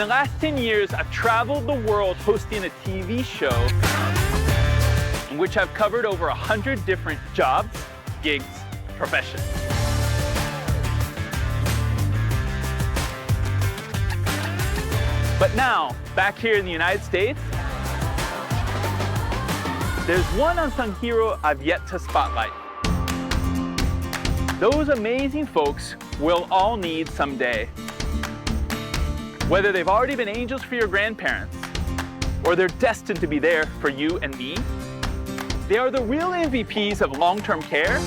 the last 10 years, I've traveled the world hosting a TV show in which I've covered over 100 different jobs, gigs, professions. But now, back here in the United States, there's one unsung hero I've yet to spotlight. Those amazing folks we'll all need someday. Whether they've already been angels for your grandparents, or they're destined to be there for you and me, they are the real MVPs of long-term care.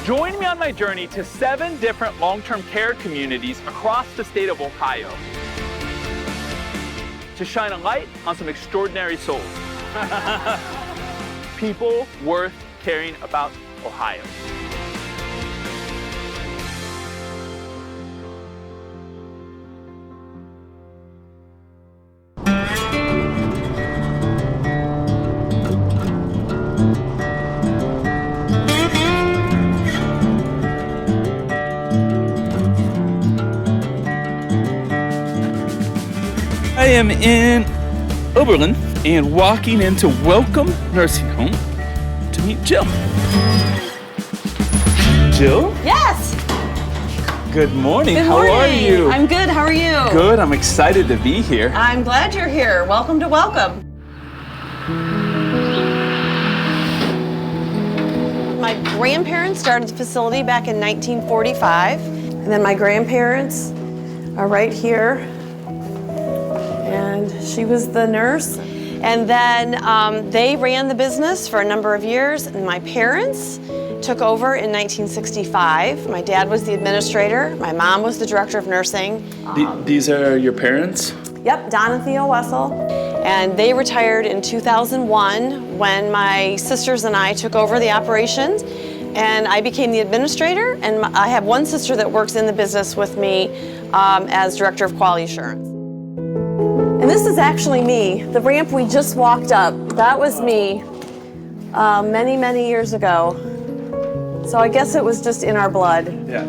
Join me on my journey to 7 different long-term care communities across the state of Ohio to shine a light on some extraordinary souls. People worth caring about Ohio. I am in Oberlin and walking into Welcome Nursing Home to meet Jill. Jill? Yes. Good morning. Good How morning. are you? I'm good. How are you? Good. I'm excited to be here. I'm glad you're here. Welcome to Welcome. My grandparents started the facility back in 1945, and then my grandparents are right here. And she was the nurse. And then they ran the business for a number of years, and my parents took over in 1965. My dad was the administrator. My mom was the director of nursing. These are your parents? Yep, Don and Theo Wessel. And they retired in 2001 when my sisters and I took over the operations, and I became the administrator. And I have one sister that works in the business with me as director of quality assurance. And this is actually me. The ramp we just walked up, that was me many, many years ago. So I guess it was just in our blood. Yeah.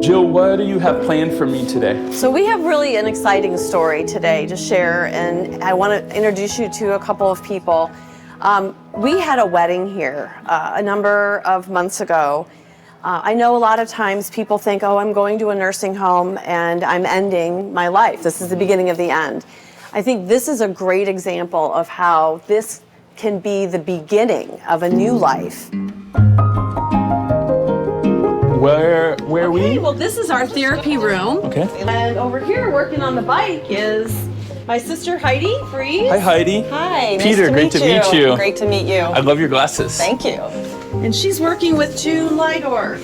Jill, what do you have planned for me today? So we have really an exciting story today to share, and I want to introduce you to a couple of people. We had a wedding here a number of months ago. I know a lot of times people think, oh, I'm going to a nursing home and I'm ending my life. This is the beginning of the end. I think this is a great example of how this can be the beginning of a new life. Where are we? Well, this is our therapy room. Okay. And over here working on the bike is my sister Heidi. Freeze. Hi, Heidi. Hi. Peter, great to meet you. Great to meet you. I love your glasses. Thank you. And she's working with June Lydor.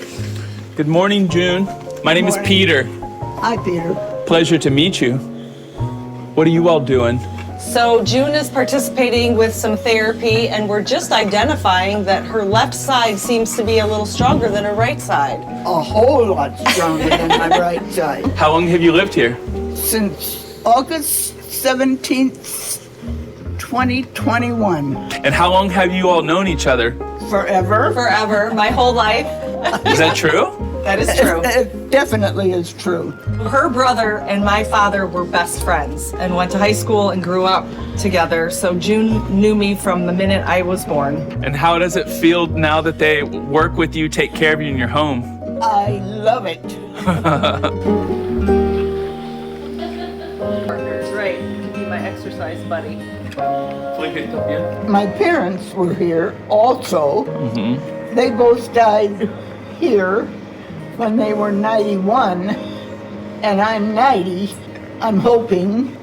Good morning, June. My name is Peter. Hi, Peter. Pleasure to meet you. What are you all doing? So June is participating with some therapy, and we're just identifying that her left side seems to be a little stronger than her right side. A whole lot stronger than my right side. How long have you lived here? Since August 17th, 2021. And how long have you all known each other? Forever. Forever, my whole life. Is that true? That is true. It definitely is true. Her brother and my father were best friends and went to high school and grew up together. So June knew me from the minute I was born. And how does it feel now that they work with you, take care of you in your home? I love it. Partner's right. You can be my exercise buddy. My parents were here also. Mm-hmm. They both died here when they were 91, and I'm 90. I'm hoping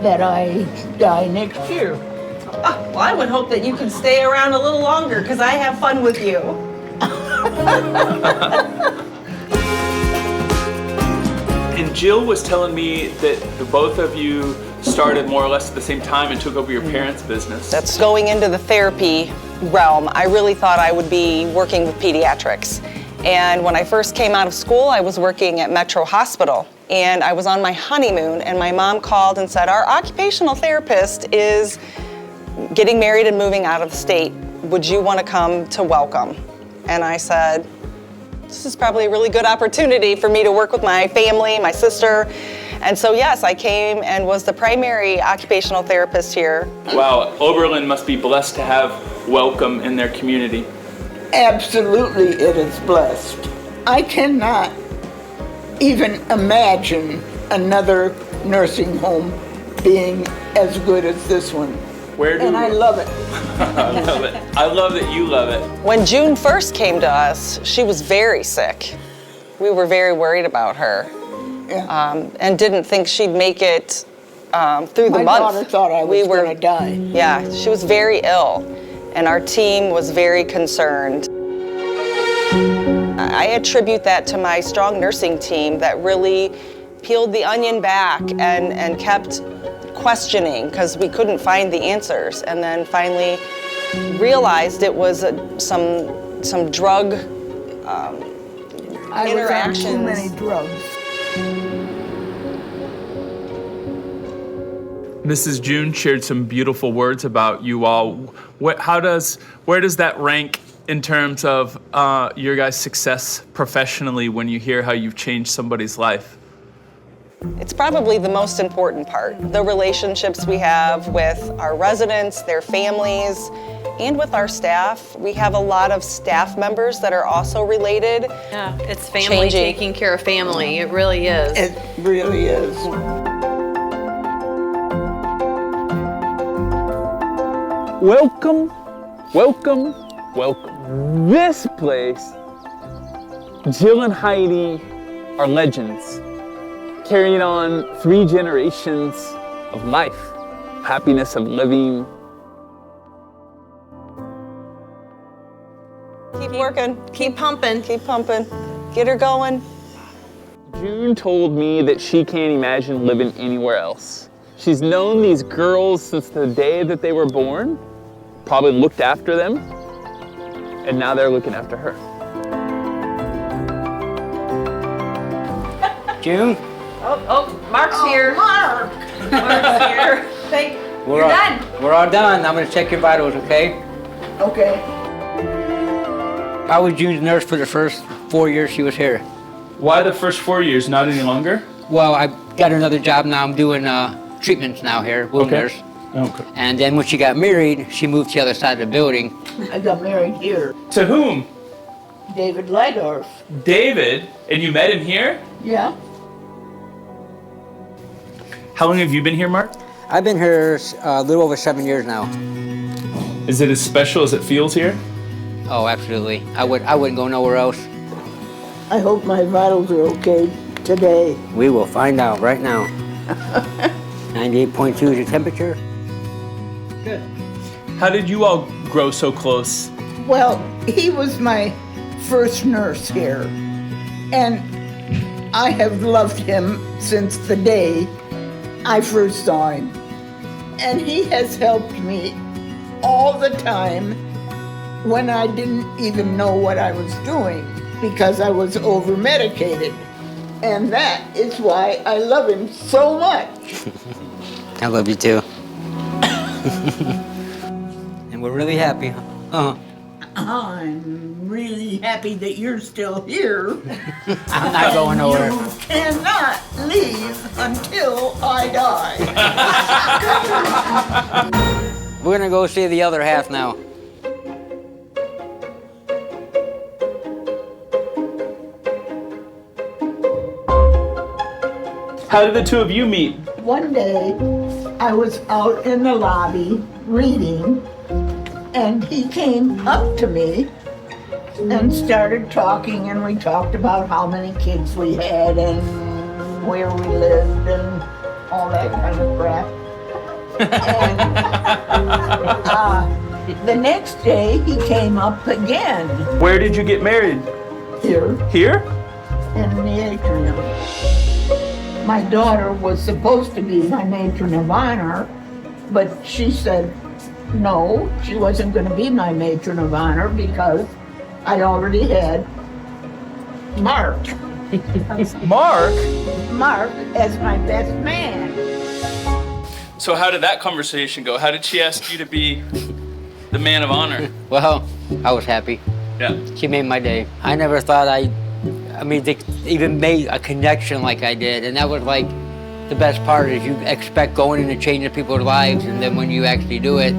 that I die next year. Well, I would hope that you can stay around a little longer because I have fun with you. And Jill was telling me that the both of you started more or less at the same time and took over your parents' business. That's going into the therapy realm. I really thought I would be working with pediatrics. And when I first came out of school, I was working at Metro Hospital. And I was on my honeymoon, and my mom called and said, our occupational therapist is getting married and moving out of the state. Would you want to come to Welcome? and I said, this is probably a really good opportunity for me to work with my family, my sister. And so yes, I came and was the primary occupational therapist here. Wow, Oberlin must be blessed to have Welcome in their community. Absolutely, it is blessed. I cannot even imagine another nursing home being as good as this one. And I love it. I love it. I love that you love it. When June first came to us, she was very sick. We were very worried about her. Yeah. And didn't think she'd make it through the month. My daughter thought I was going to die. Yeah, she was very ill, and our team was very concerned. I attribute that to my strong nursing team that really peeled the onion back and kept questioning because we couldn't find the answers, and then finally realized it was some drug I interactions. was on too many drugs. Mrs. June shared some beautiful words about you all. Where does that rank in terms of your guys' success professionally when you hear how you've changed somebody's life? It's probably the most important part. The relationships we have with our residents, their families, and with our staff. We have a lot of staff members that are also related. Yeah, it's family taking care of family. It really is. It really is. Welcome, welcome, welcome. This place, Jill and Heidi are legends, carrying on 3 generations of life, happiness of living. Keep working, Keep pumping. keep pumping, get her going. June told me that she can't imagine living anywhere else. She's known these girls since the day that they were born, probably looked after them, and now they're looking after her. June? Oh, Mark's here. Mark! Mark's here. You're done. We're all done. I'm gonna check your vitals, okay? Okay. I was June's nurse for the first 4 years she was here. Why the first 4 years, not any longer? Well, I got another job now. I'm doing treatments now here, wound nurse. Okay. And then when she got married, she moved to the other side of the building. I got married here. To whom? David Lydorf. David, and you met him here? Yeah. How long have you been here, Mark? I've been here a little over 7 years now. Is it as special as it feels here? Oh, absolutely. I wouldn't go nowhere else. I hope my vitals are okay today. We will find out right now. 98.2 is the temperature. Good. How did you all grow so close? Well, he was my first nurse here, and I have loved him since the day I first saw him. And he has helped me all the time when I didn't even know what I was doing because I was over-medicated. And that is why I love him so much. I love you too. And we're really happy. I'm really happy that you're still here. I'm not going nowhere. You cannot leave until I die. We're gonna go see the other half now. How did the two of you meet? One day, I was out in the lobby reading, and he came up to me and started talking, and we talked about how many kids we had and where we lived and all that kind of crap. And the next day, he came up again Where did you get married? here Here? in the atrium. My daughter was supposed to be my matron of honor, but she said no, she wasn't going to be my matron of honor because I already had Mark. Mark? Mark as my best man. So how did that conversation go? How did she ask you to be the man of honor? Well, I was happy. Yeah. She made my day. I never thought they even made a connection like I did. And that was like the best part is you expect going in and changing people's lives. And then when you actually do it,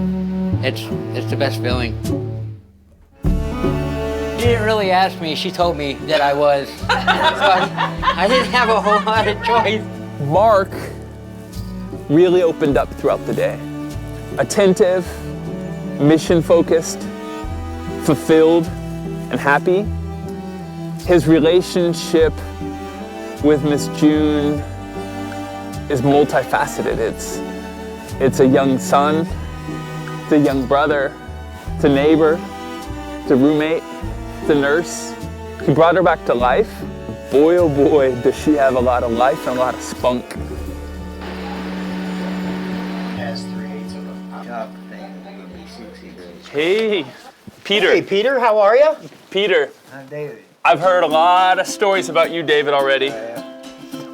it's the best feeling. She didn't really ask me. She told me that I was. So I didn't have a whole lot of choice. Mark really opened up throughout the day. Attentive, mission-focused, fulfilled, and happy. His relationship with Miss June is multifaceted. It's a young son, it's a young brother, it's a neighbor, it's a roommate, it's a nurse. He brought her back to life. Boy, oh boy, does she have a lot of life and a lot of spunk. Has 3/8 of a top thing. Hey, Peter. Hey, Peter, how are you? Peter, I'm David. I've heard a lot of stories about you, David, already.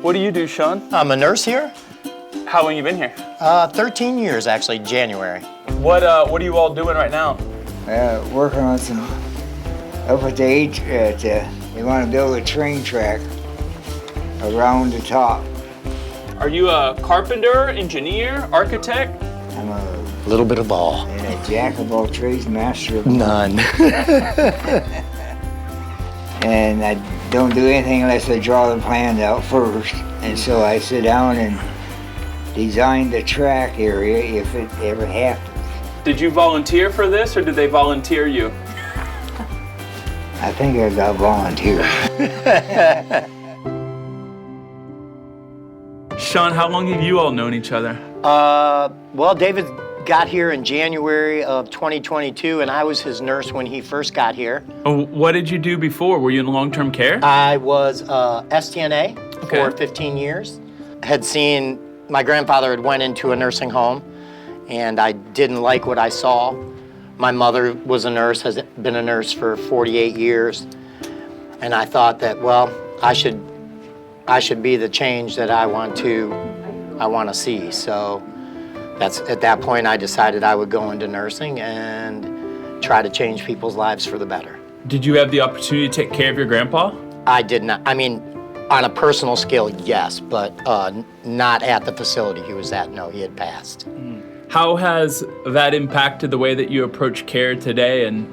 What do you do, Sean? I'm a nurse here. How long you been here? 13 years, actually, January. What are you all doing right now? Working on some, up at the they want to build a train track around the top. Are you a carpenter, engineer, architect? I'm a little bit of all. and a jack of all trades, master of None. and I don't do anything unless I draw the plans out first. And so I sit down and design the track area if it ever happens. Did you volunteer for this, or did they volunteer you? I think I got volunteer. Sean, how long have you all known each other? Well, David got here in January of 2022, and I was his nurse when he first got here. Oh, what did you do before? Were you in long-term care? I was STNA Okay. for 15 years. Had seen my grandfather had went into a nursing home, and I didn't like what I saw. My mother was a nurse, has been a nurse for 48 years, and I thought that, well, I should be the change that I want to see. So that's at that point I decided I would go into nursing and try to change people's lives for the better. Did you have the opportunity to take care of your grandpa? I did not. I mean, on a personal scale, yes, but not at the facility he was at. No, he had passed. How has that impacted the way that you approach care today? And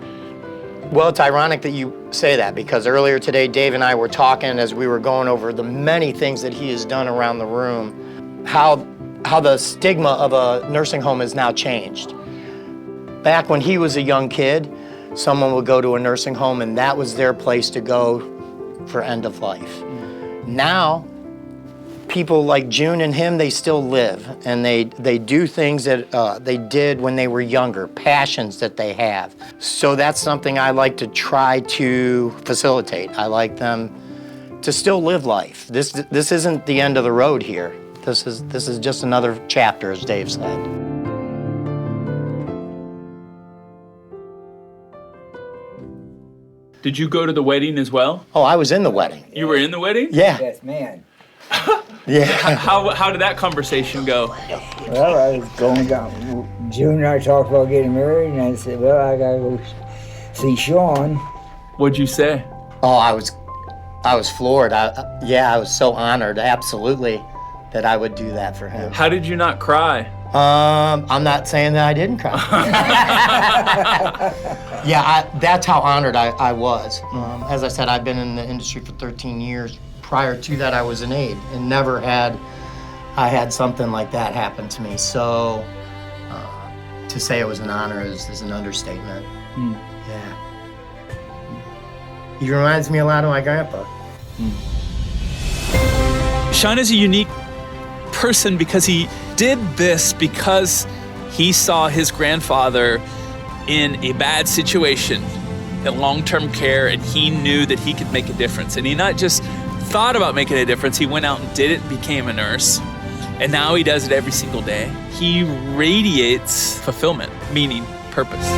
Well, it's ironic that you say that, because earlier today, Dave and I were talking as we were going over the many things that he has done around the room, how the stigma of a nursing home has now changed. Back when he was a young kid, someone would go to a nursing home and that was their place to go for end of life. Now, people like June and him, they still live, and they do things that they did when they were younger, passions that they have. So that's something I like to try to facilitate. I like them to still live life. This isn't the end of the road here. This is just another chapter, as Dave said. did you go to the wedding as well? Oh, I was in the wedding. You were in the wedding? Yeah, Yes, man. yeah. How did that conversation go? Well, I was going down. June and I talked about getting married, and I said, well, I gotta go see Sean. What'd you say? Oh, I was floored. I was so honored, absolutely, that I would do that for him. How did you not cry? I'm not saying that I didn't cry. Yeah, that's how honored I was. As I said, I've been in the industry for 13 years. Prior to that, I was an aide and never had I had something like that happen to me. So to say it was an honor is an understatement. Yeah. He reminds me a lot of my grandpa. Sean is a unique person because he did this because he saw his grandfather in a bad situation in long-term care, and he knew that he could make a difference. And he not just thought about making a difference, he went out and did it and became a nurse. And now he does it every single day. He radiates fulfillment, meaning, purpose.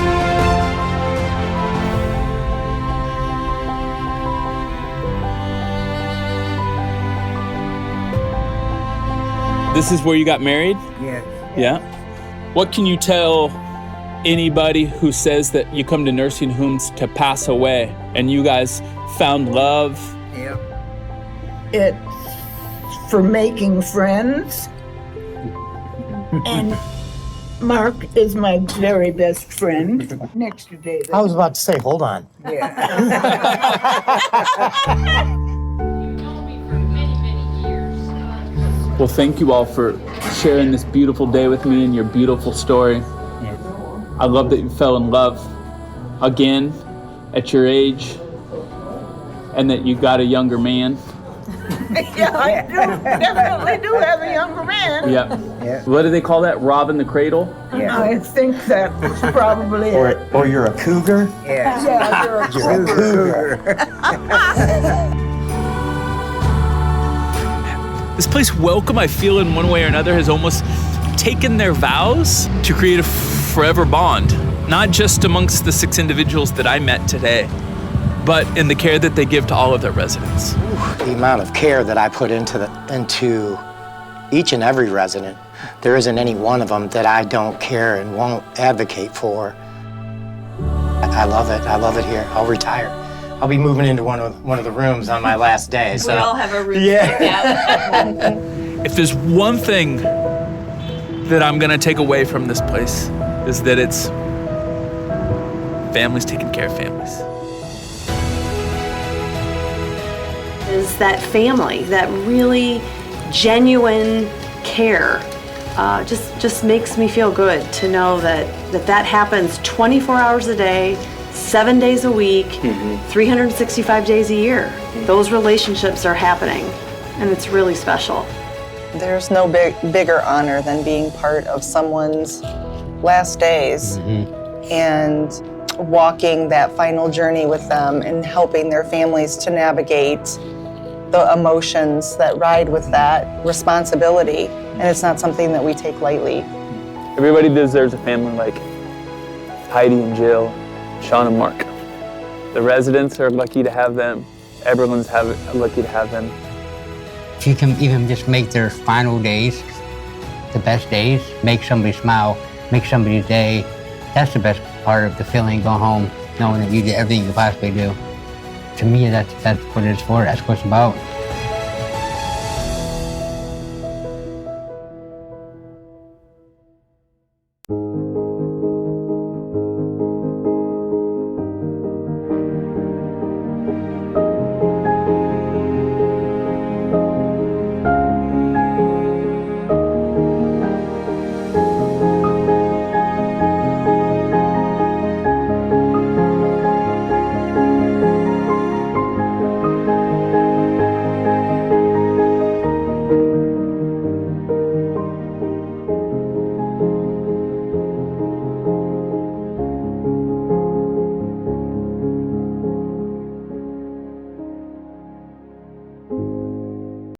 This is where you got married? Yes. Yeah. What can you tell anybody who says that you come to nursing homes to pass away, and you guys found love. Yep. It's for making friends. And Mark is my very best friend, next to David. I was about to say, hold on. Yeah. Well, thank you all for sharing this beautiful day with me and your beautiful story. I love that you fell in love again at your age and that you got a younger man. Yeah, I definitely do have a younger man. Yep. Yeah. What do they call that? Robbing the cradle? I think that's probably it. Or you're a cougar? Yeah. Yeah, you're a cougar. This place, Welcome, I feel in one way or another, has almost taken their vows to create a forever bond, not just amongst the 6 individuals that I met today, but in the care that they give to all of their residents. The amount of care that I put into each and every resident, there isn't any one of them that I don't care and won't advocate for. I love it. I love it here. I'll retire. I'll be moving into one of the rooms on my last day. So. We all have a room. Yeah. If there's one thing that I'm gonna take away from this place, is that it's families taking care of families. Is that family, that really genuine care. Just makes me feel good to know that happens 24 hours a day, 7 days a week, 365 days a year. Those relationships are happening, and it's really special. There's no bigger honor than being part of someone's last days and walking that final journey with them and helping their families to navigate the emotions that ride with that responsibility. And it's not something that we take lightly. Everybody deserves a family like Heidi and Jill, Sean and Mark. The residents are lucky to have them. Oberlin's lucky to have them. If you can even just make their final days the best days, make somebody smile, make somebody's day, that's the best part of the feeling, going home, knowing that you did everything you could possibly do. To me, that's what it's for, that's what it's about.